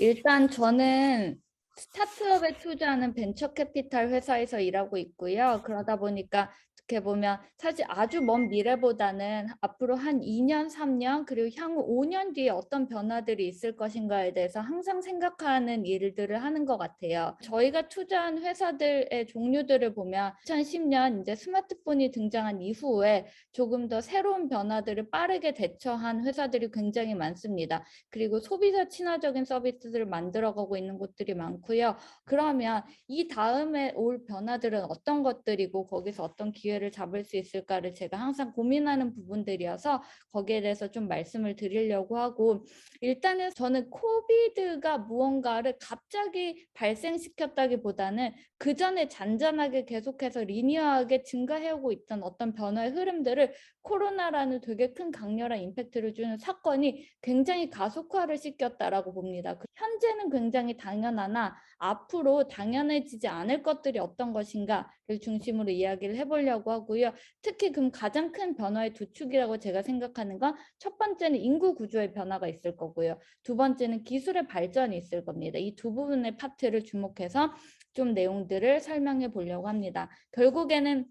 일단 저는 스타트업에 투자하는 벤처 캐피탈 회사에서 일하고 있고요. 그러다 보니까 어떻게 보면 사실 아주 먼 미래보다는 앞으로 한 2년, 3년, 그리고 향후 5년 뒤에 어떤 변화들이 있을 것인가에 대해서 항상 생각하는 일들을 하는 것 같아요. 저희가 투자한 회사들의 종류들을 보면 2010년 이제 스마트폰이 등장한 이후에 조금 더 새로운 변화들을 빠르게 대처한 회사들이 굉장히 많습니다. 그리고 소비자 친화적인 서비스들을 만들어가고 있는 곳들이 많고요. 그러면 이 다음에 올 변화들은 어떤 것들이고 거기서 어떤 기회를 잡을 수 있을까를 제가 항상 고민하는 부분들이어서 거기에 대해서 좀 말씀을 드리려고 하고, 일단은 저는 코비드가 무언가를 갑자기 발생시켰다기보다는 그 전에 잔잔하게 계속해서 리니어하게 증가해오고 있던 어떤 변화의 흐름들을 코로나라는 되게 큰 강렬한 임팩트를 주는 사건이 굉장히 가속화를 시켰다라고 봅니다. 현재는 굉장히 당연하나 앞으로 당연해지지 않을 것들이 어떤 것인가를 중심으로 이야기를 해보려고 하고요. 특히 그럼 가장 큰 변화의 두 축이라고 제가 생각하는 건 첫 번째는 인구 구조의 변화가 있을 거고요. 두 번째는 기술의 발전이 있을 겁니다. 이 두 부분의 파트를 주목해서 좀 내용들을 설명해 보려고 합니다. 결국에는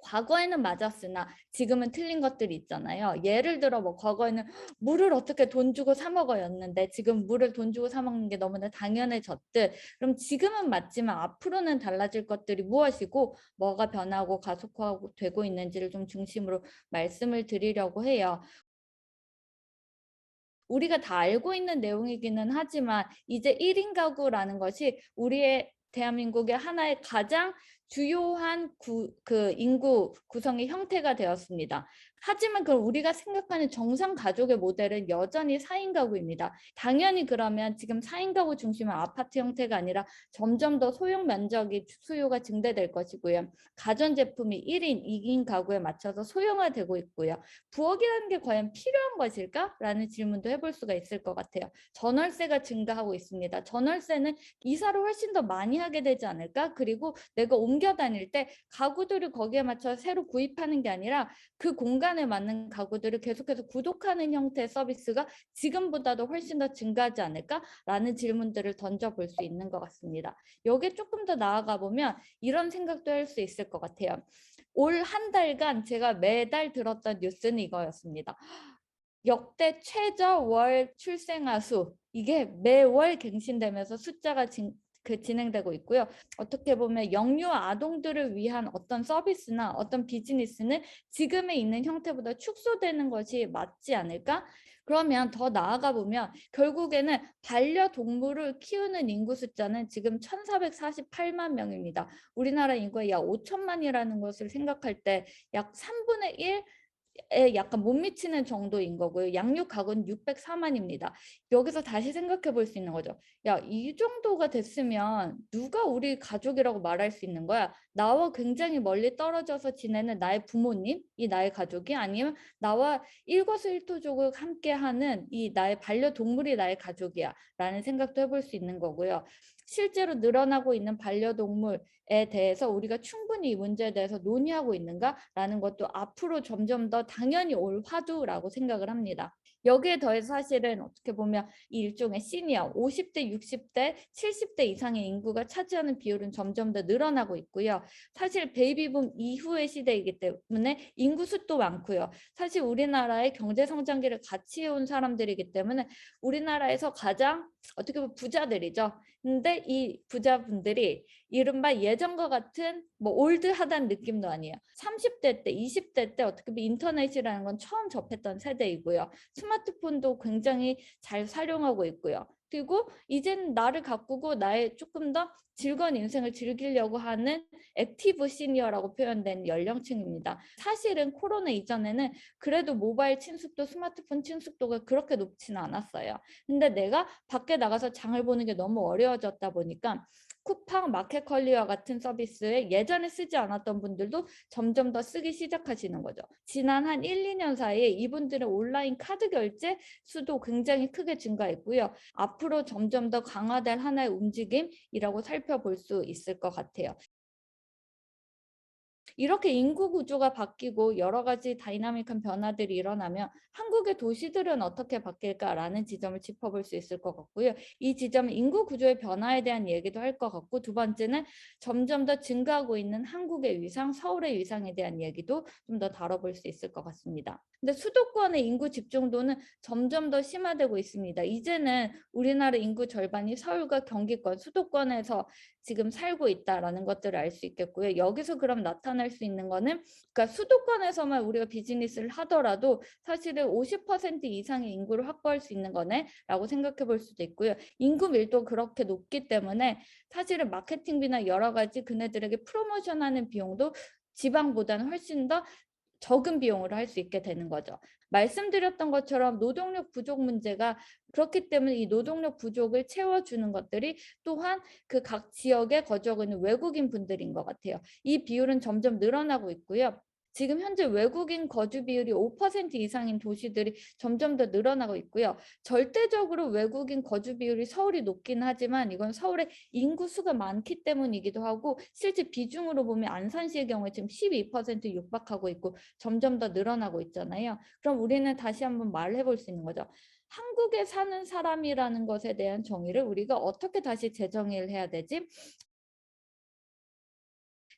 과거에는 맞았으나 지금은 틀린 것들이 있잖아요. 예를 들어 뭐 과거에는 물을 어떻게 돈 주고 사 먹어였는데 지금 물을 돈 주고 사 먹는 게 너무나 당연해졌듯, 그럼 지금은 맞지만 앞으로는 달라질 것들이 무엇이고 뭐가 변하고 가속화하고 되고 있는지를 좀 중심으로 말씀을 드리려고 해요. 우리가 다 알고 있는 내용이기는 하지만 이제 1인 가구라는 것이 우리의 대한민국의 하나의 가장 주요한 인구 구성의 형태가 되었습니다. 하지만 그 우리가 생각하는 정상 가족의 모델은 여전히 4인 가구입니다. 당연히 그러면 지금 4인 가구 중심의 아파트 형태가 아니라 점점 더 소형 면적이 수요가 증대될 것이고요. 가전제품이 1인, 2인 가구에 맞춰서 소형화되고 있고요. 부엌이라는 게 과연 필요한 것일까? 라는 질문도 해볼 수가 있을 것 같아요. 전월세가 증가하고 있습니다. 전월세는 이사를 훨씬 더 많이 하게 되지 않을까? 그리고 내가 옮겨 다닐 때 가구들을 거기에 맞춰 새로 구입하는 게 아니라 그 공간에 맞는 가구들을 계속해서 구독하는 형태의 서비스가 지금보다도 훨씬 더 증가하지 않을까? 라는 질문들을 던져볼 수 있는 것 같습니다. 여기에 조금 더 나아가 보면 이런 생각도 할 수 있을 것 같아요. 올 한 달간 제가 매달 들었던 뉴스는 이거였습니다. 역대 최저 월 출생아 수, 이게 매월 갱신되면서 숫자가 진행되고 있고요. 어떻게 보면 영유 아동들을 위한 어떤 서비스나 어떤 비즈니스는 지금에 있는 형태보다 축소되는 것이 맞지 않을까? 그러면 더 나아가 보면 결국에는 반려동물을 키우는 인구 숫자는 지금 1,448만 명입니다. 우리나라 인구의 약 5천만이라는 것을 생각할 때 약 3분의 1에 약간 못 미치는 정도인 거고요. 양육 가구는 604만입니다. 여기서 다시 생각해 볼 수 있는 거죠. 야, 이 정도가 됐으면 누가 우리 가족이라고 말할 수 있는 거야? 나와 굉장히 멀리 떨어져서 지내는 나의 부모님, 이 나의 가족이, 아니면 나와 일거수일투족을 함께하는 이 나의 반려동물이 나의 가족이야 라는 생각도 해볼 수 있는 거고요. 실제로 늘어나고 있는 반려동물에 대해서 우리가 충분히 이 문제에 대해서 논의하고 있는가라는 것도 앞으로 점점 더 당연히 올 화두라고 생각을 합니다. 여기에 더해서 사실은 어떻게 보면 이 일종의 시니어 50대, 60대, 70대 이상의 인구가 차지하는 비율은 점점 더 늘어나고 있고요. 사실 베이비붐 이후의 시대이기 때문에 인구 수도 많고요. 사실 우리나라의 경제 성장기를 같이 해온 사람들이기 때문에 우리나라에서 가장 어떻게 보면 부자들이죠. 근데 이 부자분들이 이른바 예전과 같은 뭐 올드하다는 느낌도 아니에요. 30대 때, 20대 때 어떻게 보면 인터넷이라는 건 처음 접했던 세대이고요. 스마트폰도 굉장히 잘 활용하고 있고요. 그리고 이제는 나를 가꾸고 나의 조금 더 즐거운 인생을 즐기려고 하는 액티브 시니어라고 표현된 연령층입니다. 사실은 코로나 이전에는 그래도 모바일 친숙도, 스마트폰 친숙도가 그렇게 높지는 않았어요. 근데 내가 밖에 나가서 장을 보는 게 너무 어려워졌다 보니까 쿠팡, 마켓컬리와 같은 서비스에 예전에 쓰지 않았던 분들도 점점 더 쓰기 시작하시는 거죠. 지난 한 1, 2년 사이에 이분들의 온라인 카드 결제 수도 굉장히 크게 증가했고요. 앞으로 점점 더 강화될 하나의 움직임이라고 살펴볼 수 있을 것 같아요. 이렇게 인구 구조가 바뀌고 여러 가지 다이나믹한 변화들이 일어나면 한국의 도시들은 어떻게 바뀔까라는 지점을 짚어볼 수 있을 것 같고요. 이 지점은 인구 구조의 변화에 대한 얘기도 할 것 같고, 두 번째는 점점 더 증가하고 있는 한국의 위상, 서울의 위상에 대한 얘기도 좀 더 다뤄볼 수 있을 것 같습니다. 근데 수도권의 인구 집중도는 점점 더 심화되고 있습니다. 이제는 우리나라 인구 절반이 서울과 경기권, 수도권에서 지금 살고 있다라는 것들을 알 수 있겠고요. 여기서 그럼 나타날 수 있는 거는, 그러니까 수도권에서만 우리가 비즈니스를 하더라도 사실은 50% 이상의 인구를 확보할 수 있는 거네라고 생각해 볼 수도 있고요. 인구 밀도가 그렇게 높기 때문에 사실은 마케팅비나 여러 가지 그네들에게 프로모션하는 비용도 지방보다는 훨씬 더 적은 비용으로 할 수 있게 되는 거죠. 말씀드렸던 것처럼 노동력 부족 문제가 그렇기 때문에 이 노동력 부족을 채워주는 것들이 또한 그 각 지역에 거주하고 있는 외국인 분들인 것 같아요. 이 비율은 점점 늘어나고 있고요. 지금 현재 외국인 거주 비율이 5% 이상인 도시들이 점점 더 늘어나고 있고요. 절대적으로 외국인 거주 비율이 서울이 높긴 하지만 이건 서울의 인구 수가 많기 때문이기도 하고, 실제 비중으로 보면 안산시의 경우에 지금 12% 육박하고 있고 점점 더 늘어나고 있잖아요. 그럼 우리는 다시 한번 말을 해볼 수 있는 거죠. 한국에 사는 사람이라는 것에 대한 정의를 우리가 어떻게 다시 재정의를 해야 되지?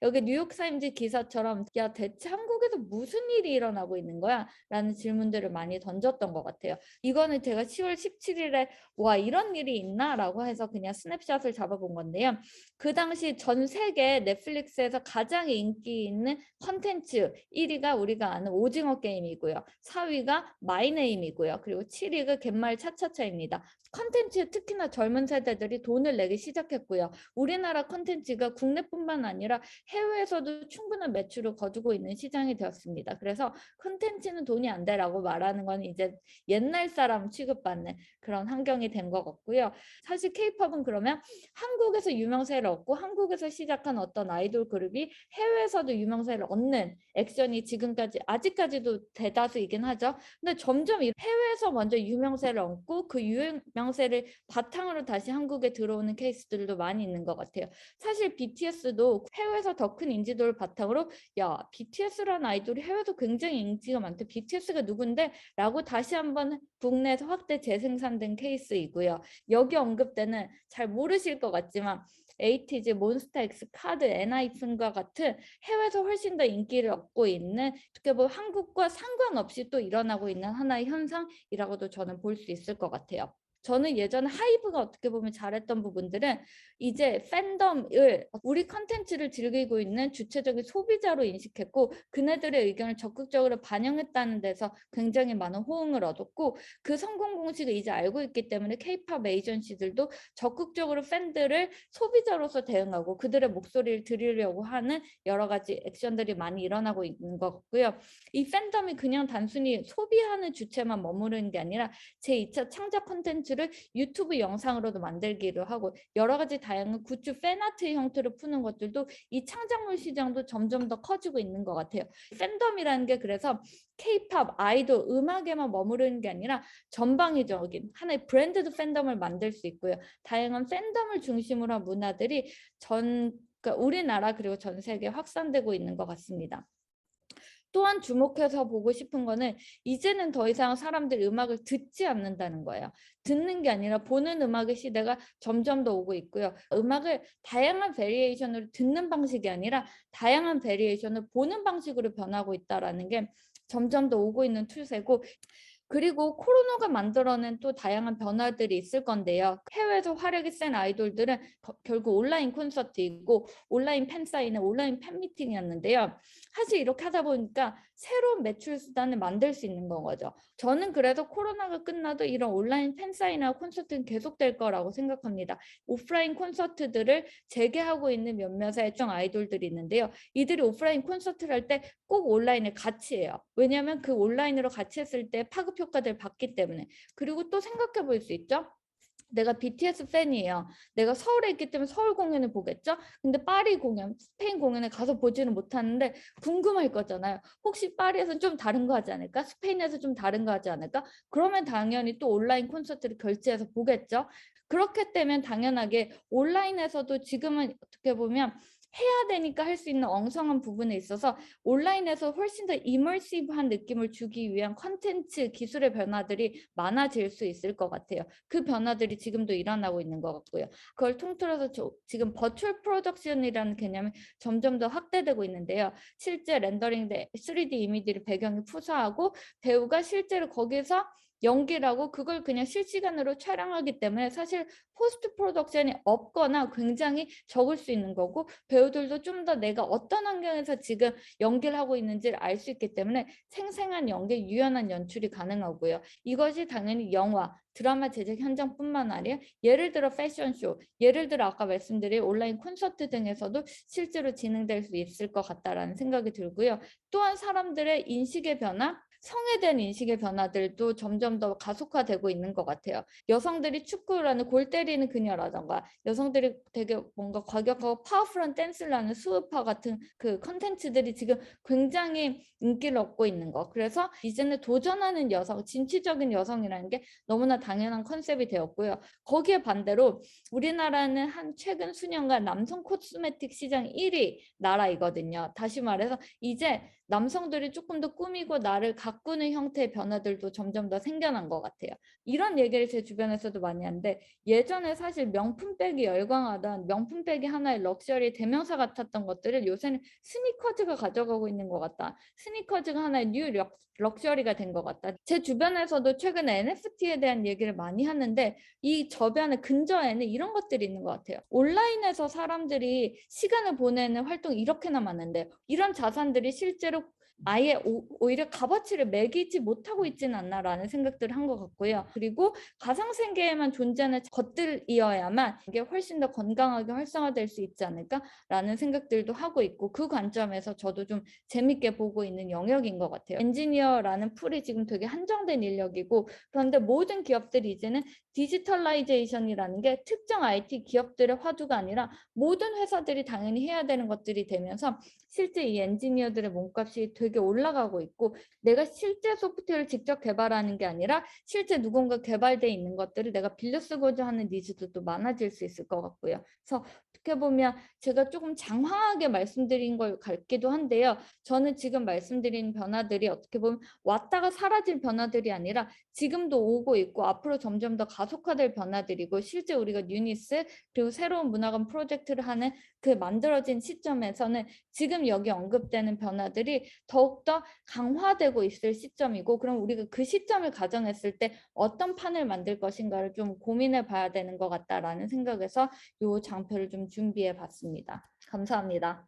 여기 뉴욕타임즈 기사처럼 야 대체 한국에서 무슨 일이 일어나고 있는 거야? 라는 질문들을 많이 던졌던 것 같아요. 이거는 제가 10월 17일에 와 이런 일이 있나? 라고 해서 그냥 스냅샷을 잡아본 건데요. 그 당시 전 세계 넷플릭스에서 가장 인기 있는 컨텐츠 1위가 우리가 아는 오징어 게임이고요. 4위가 마이네임이고요. 그리고 7위가 갯말 차차차입니다. 컨텐츠에 특히나 젊은 세대들이 돈을 내기 시작했고요. 우리나라 컨텐츠가 국내뿐만 아니라 해외에서도 충분한 매출을 거두고 있는 시장이 되었습니다. 그래서 콘텐츠는 돈이 안 돼라고 말하는 건 이제 옛날 사람 취급받는 그런 환경이 된 것 같고요. 사실 케이팝은 그러면 한국에서 유명세를 얻고 한국에서 시작한 어떤 아이돌 그룹이 해외에서도 유명세를 얻는 액션이 지금까지 아직까지도 대다수이긴 하죠. 근데 점점 해외에서 먼저 유명세를 얻고 그 유명세를 바탕으로 다시 한국에 들어오는 케이스들도 많이 있는 것 같아요. 사실 BTS도 해외에서 더 큰 인지도를 바탕으로 야 BTS라는 아이돌이 해외에서 굉장히 인기가 많대. BTS가 누군데? 라고 다시 한번 국내에서 확대 재생산된 케이스이고요. 여기 언급되는 잘 모르실 것 같지만 에이티즈, 몬스타엑스, 카드, 엔하이픈과 같은 해외에서 훨씬 더 인기를 얻고 있는, 어떻게 보면 한국과 상관없이 또 일어나고 있는 하나의 현상이라고도 저는 볼 수 있을 것 같아요. 저는 예전에 하이브가 어떻게 보면 잘했던 부분들은 이제 팬덤을 우리 컨텐츠를 즐기고 있는 주체적인 소비자로 인식했고 그네들의 의견을 적극적으로 반영했다는 데서 굉장히 많은 호응을 얻었고, 그 성공 공식을 이제 알고 있기 때문에 케이팝 에이전시들도 적극적으로 팬들을 소비자로서 대응하고 그들의 목소리를 들으려고 하는 여러 가지 액션들이 많이 일어나고 있는 것 같고요. 이 팬덤이 그냥 단순히 소비하는 주체만 머무르는 게 아니라 제2차 창작 콘텐츠를 유튜브 영상으로도 만들기도 하고 여러 가지 다양한 굿즈 팬아트 형태로 푸는 것들도 이 창작물 시장도 점점 더 커지고 있는 것 같아요. 팬덤이라는 게 그래서 케이팝, 아이돌, 음악에만 머무르는 게 아니라 전방위적인 하나의 브랜드드 팬덤을 만들 수 있고요. 다양한 팬덤을 중심으로 한 문화들이 그러니까 우리나라 그리고 전 세계에 확산되고 있는 것 같습니다. 또한 주목해서 보고 싶은 거는 이제는 더 이상 사람들이 음악을 듣지 않는다는 거예요. 듣는 게 아니라 보는 음악의 시대가 점점 더 오고 있고요. 음악을 다양한 베리에이션으로 듣는 방식이 아니라 다양한 베리에이션을 보는 방식으로 변하고 있다라는 게 점점 더 오고 있는 추세고, 그리고 코로나가 만들어낸 또 다양한 변화들이 있을 건데요. 해외에서 화력이 센 아이돌들은 결국 온라인 콘서트이고 온라인 팬사인회, 온라인 팬미팅이었는데요. 사실 이렇게 하다 보니까 새로운 매출 수단을 만들 수 있는 거죠. 저는 그래서 코로나가 끝나도 이런 온라인 팬사인회와 콘서트는 계속될 거라고 생각합니다. 오프라인 콘서트들을 재개하고 있는 몇몇의 아이돌들이 있는데요. 이들이 오프라인 콘서트를 할 때 꼭 온라인을 같이 해요. 왜냐하면 그 온라인으로 같이 했을 때 파급 효과들을 받기 때문에. 그리고 또 생각해 볼 수 있죠. 내가 BTS 팬이에요. 내가 서울에 있기 때문에 서울 공연을 보겠죠? 근데 파리 공연, 스페인 공연에 가서 보지는 못하는데 궁금할 거잖아요. 혹시 파리에서 좀 다른 거 하지 않을까? 스페인에서 좀 다른 거 하지 않을까? 그러면 당연히 또 온라인 콘서트를 결제해서 보겠죠? 그렇게 되면 당연하게 온라인에서도 지금은 어떻게 보면 해야 되니까 할 수 있는 엉성한 부분에 있어서 온라인에서 훨씬 더 이머시브한 느낌을 주기 위한 콘텐츠 기술의 변화들이 많아질 수 있을 것 같아요. 그 변화들이 지금도 일어나고 있는 것 같고요. 그걸 통틀어서 지금 버추얼 프로덕션이라는 개념이 점점 더 확대되고 있는데요. 실제 렌더링된 3D 이미지를 배경에 푸사하고 배우가 실제로 거기서 연기를 하고 그걸 그냥 실시간으로 촬영하기 때문에 사실 포스트 프로덕션이 없거나 굉장히 적을 수 있는 거고, 배우들도 좀 더 내가 어떤 환경에서 지금 연기를 하고 있는지를 알 수 있기 때문에 생생한 연기, 유연한 연출이 가능하고요. 이것이 당연히 영화, 드라마 제작 현장뿐만 아니라 예를 들어 패션쇼, 예를 들어 아까 말씀드린 온라인 콘서트 등에서도 실제로 진행될 수 있을 것 같다라는 생각이 들고요. 또한 사람들의 인식의 변화, 성에 대한 인식의 변화들도 점점 더 가속화되고 있는 것 같아요. 여성들이 축구라는 골 때리는 그녀라던가, 여성들이 되게 뭔가 과격하고 파워풀한 댄스를 하는 수우파 같은 그 컨텐츠들이 지금 굉장히 인기를 얻고 있는 거. 그래서 이제는 도전하는 여성, 진취적인 여성이라는 게 너무나 당연한 컨셉이 되었고요. 거기에 반대로 우리나라는 한 최근 수년간 남성 코스메틱 시장 1위 나라이거든요. 다시 말해서 이제 남성들이 조금 더 꾸미고 나를 가꾸는 형태의 변화들도 점점 더 생겨난 것 같아요. 이런 얘기를 제 주변에서도 많이 하는데, 예전에 사실 명품백이 열광하던, 명품백이 하나의 럭셔리 대명사 같았던 것들을 요새는 스니커즈가 가져가고 있는 것 같다. 스니커즈가 하나의 뉴 럭셔리가 된 것 같다. 제 주변에서도 최근에 NFT에 대한 얘기를 많이 하는데, 이 저변의 근저에는 이런 것들이 있는 것 같아요. 온라인에서 사람들이 시간을 보내는 활동이 이렇게나 많은데 이런 자산들이 실제로 아예 오히려 값어치를 매기지 못하고 있지는 않나라는 생각들을 한 것 같고요. 그리고 가상세계에만 존재하는 것들이어야만 이게 훨씬 더 건강하게 활성화될 수 있지 않을까라는 생각들도 하고 있고, 그 관점에서 저도 좀 재밌게 보고 있는 영역인 것 같아요. 엔지니어라는 풀이 지금 되게 한정된 인력이고, 그런데 모든 기업들이 이제는 디지털라이제이션이라는 게 특정 IT 기업들의 화두가 아니라 모든 회사들이 당연히 해야 되는 것들이 되면서 실제 이 엔지니어들의 몸값이 되게 올라가고 있고, 내가 실제 소프트웨어를 직접 개발하는 게 아니라 실제 누군가 개발돼 있는 것들을 내가 빌려 쓰고자 하는 니즈도 또 많아질 수 있을 것 같고요. 그래서 어떻게 보면 제가 조금 장황하게 말씀드린 걸 같기도 한데요. 저는 지금 말씀드린 변화들이 어떻게 보면 왔다가 사라질 변화들이 아니라 지금도 오고 있고 앞으로 점점 더 가속화될 변화들이고, 실제 우리가 뉴니스 그리고 새로운 문화관 프로젝트를 하는 그 만들어진 시점에서는 지금 여기 언급되는 변화들이 더욱더 강화되고 있을 시점이고, 그럼 우리가 그 시점을 가정했을 때 어떤 판을 만들 것인가를 좀 고민해 봐야 되는 것 같다라는 생각에서 이 장표를 좀 준비해 봤습니다. 감사합니다.